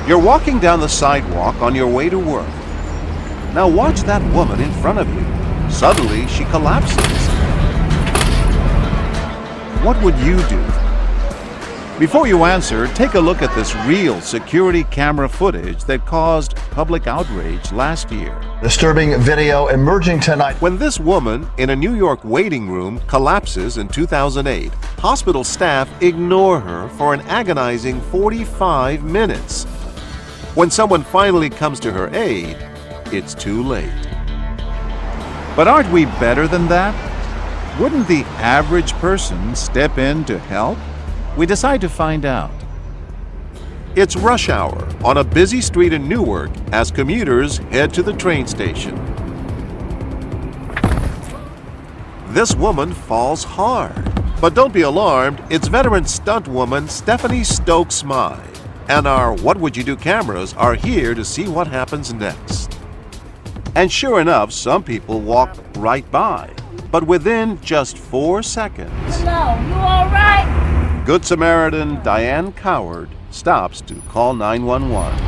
You're walking down the sidewalk on your way to work. Now watch that woman in front of you. Suddenly, she collapses. What would you do? Before you answer, take a look at this real security camera footage that caused public outrage last year. Disturbing video emerging tonight. When this woman in a New York waiting room collapses in 2008, hospital staff ignore her for an agonizing 45 minutes. When someone finally comes to her aid, it's too late. But aren't we better than that? Wouldn't the average person step in to help? We decide to find out. It's rush hour on a busy street in Newark as commuters head to the train station. This woman falls hard. But don't be alarmed, it's veteran stunt woman Stephanie Stokes-Smythe. And our What Would You Do cameras are here to see what happens next. And sure enough, some people walk right by. But within just 4 seconds, Hello, you all right? Good Samaritan Diane Coward stops to call 911.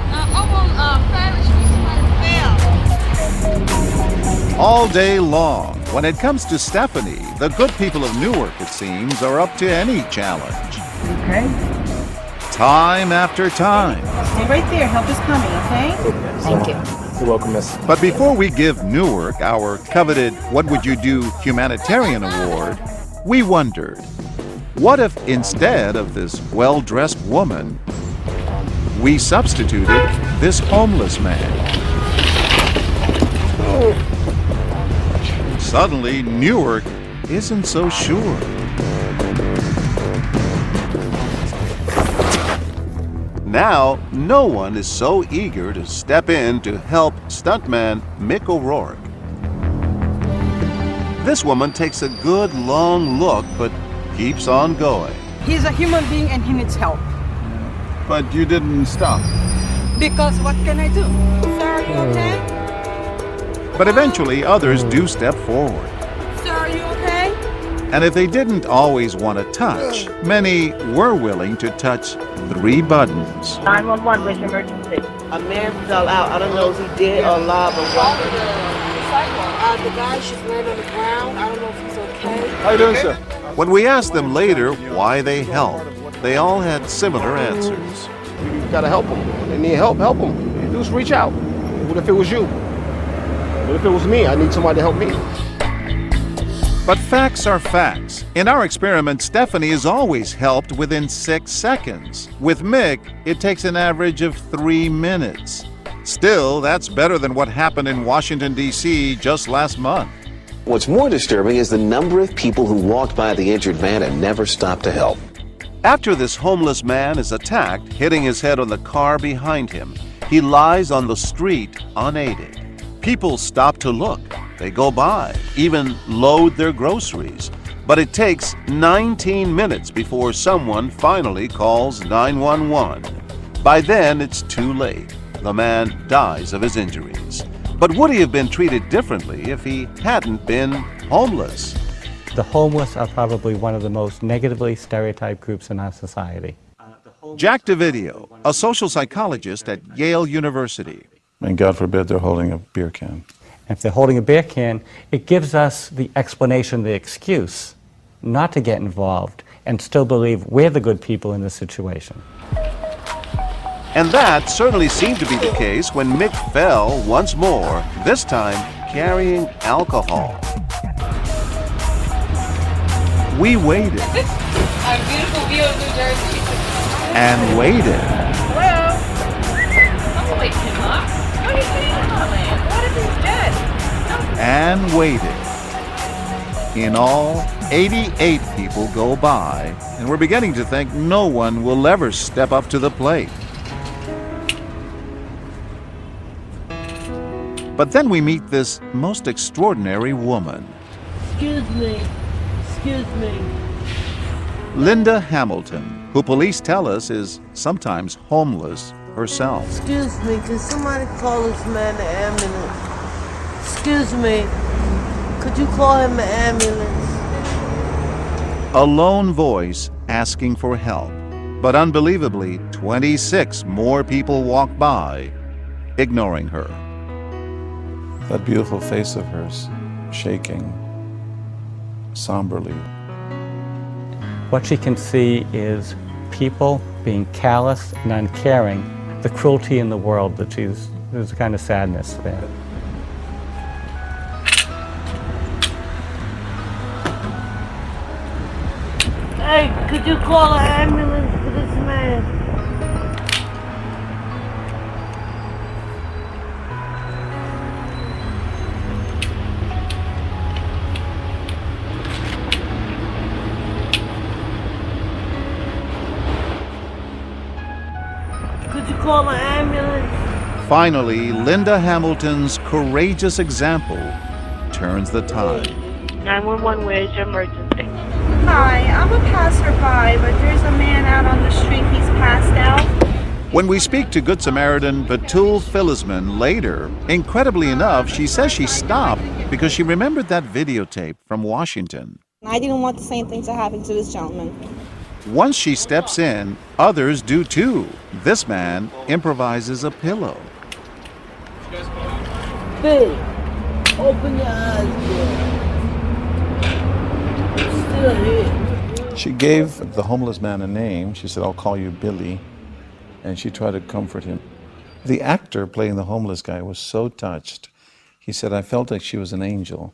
All day long, when it comes to Stephanie, the good people of Newark, it seems, are up to any challenge. Okay. Time after time. Stay right there. Help is coming, okay? Thank you. You're welcome, miss. But before we give Newark our coveted What Would You Do Humanitarian Award, we wondered, what if instead of this well-dressed woman, we substituted this homeless man? Suddenly, Newark isn't so sure. Now, no one is so eager to step in to help stuntman Mick O'Rourke. This woman takes a good long look, but keeps on going. He's a human being and he needs help. But you didn't stop. Because what can I do? Sir, are you okay? But eventually, others do step forward. Sir, are you okay? And if they didn't always want to touch, many were willing to touch 3 buttons. 911, where's your emergency? A man fell out. I don't know if he did or alive or what. The guy should land on the ground. I don't know if he's okay. How you doing, sir? When we asked them later why they helped, they all had similar answers. You gotta help them. They need help, help them. Just reach out. What if it was you? What if it was me? I need somebody to help me. But facts are facts. In our experiment, Stephanie is always helped within 6 seconds. With Mick, it takes an average of 3 minutes. Still, that's better than what happened in Washington, D.C. just last month. What's more disturbing is the number of people who walked by the injured man and never stopped to help. After this homeless man is attacked, hitting his head on the car behind him, he lies on the street unaided. People stop to look. They go by, even load their groceries. But it takes 19 minutes before someone finally calls 911. By then, it's too late. The man dies of his injuries. But would he have been treated differently if he hadn't been homeless? The homeless are probably one of the most negatively stereotyped groups in our society. Jack DeVideo, a social psychologist at Yale University. And God forbid they're holding a beer can. If they're holding a beer can, it gives us the explanation, the excuse not to get involved and still believe we're the good people in this situation. And that certainly seemed to be the case when Mick fell once more, this time carrying alcohol. We waited. Our beautiful view of New Jersey. And waited. Hello? Don't wake him up. What are you doing, man? What if he's dead? And waited. In all, 88 people go by, and we're beginning to think no one will ever step up to the plate. But then we meet this most extraordinary woman. Excuse me. Excuse me. Linda Hamilton, who police tell us is sometimes homeless herself. Excuse me. Can somebody call this man the ambulance? Excuse me. Could you call him an ambulance? A lone voice asking for help. But unbelievably, 26 more people walked by, ignoring her. That beautiful face of hers, shaking somberly. What she can see is people being callous and uncaring, the cruelty in the world that there's a kind of sadness there. Hey, could you call an ambulance for this man? Could you call an ambulance? Finally, Linda Hamilton's courageous example turns the tide. 911, where's your emergency? Hi, I'm a passerby, but there's a man out on the street. He's passed out. When we speak to Good Samaritan Batul Philisman later, incredibly enough, she says she stopped because she remembered that videotape from Washington. I didn't want the same thing to happen to this gentleman. Once she steps in, others do too. This man improvises a pillow. Billy, open your eyes, boy. Still here. She gave the homeless man a name. She said, "I'll call you Billy." And she tried to comfort him. The actor playing the homeless guy was so touched. He said, "I felt like she was an angel."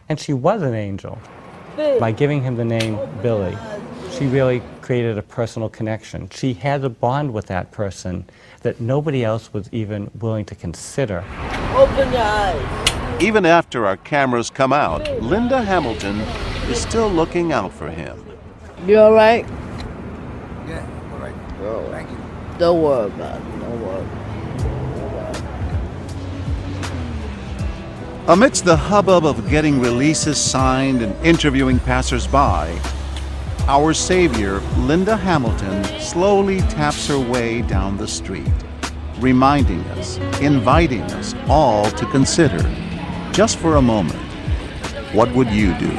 And she was an angel. Billy. By giving him the name Billy, she really created a personal connection. She had a bond with that person that nobody else was even willing to consider. Open your eyes. Even after our cameras come out, Linda Hamilton is still looking out for him. You all right? Yeah, all right. Oh. Thank you. Don't worry about it. Don't worry. Amidst the hubbub of getting releases signed and interviewing passersby, our savior, Linda Hamilton, slowly taps her way down the street, reminding us, inviting us all to consider, just for a moment, what would you do?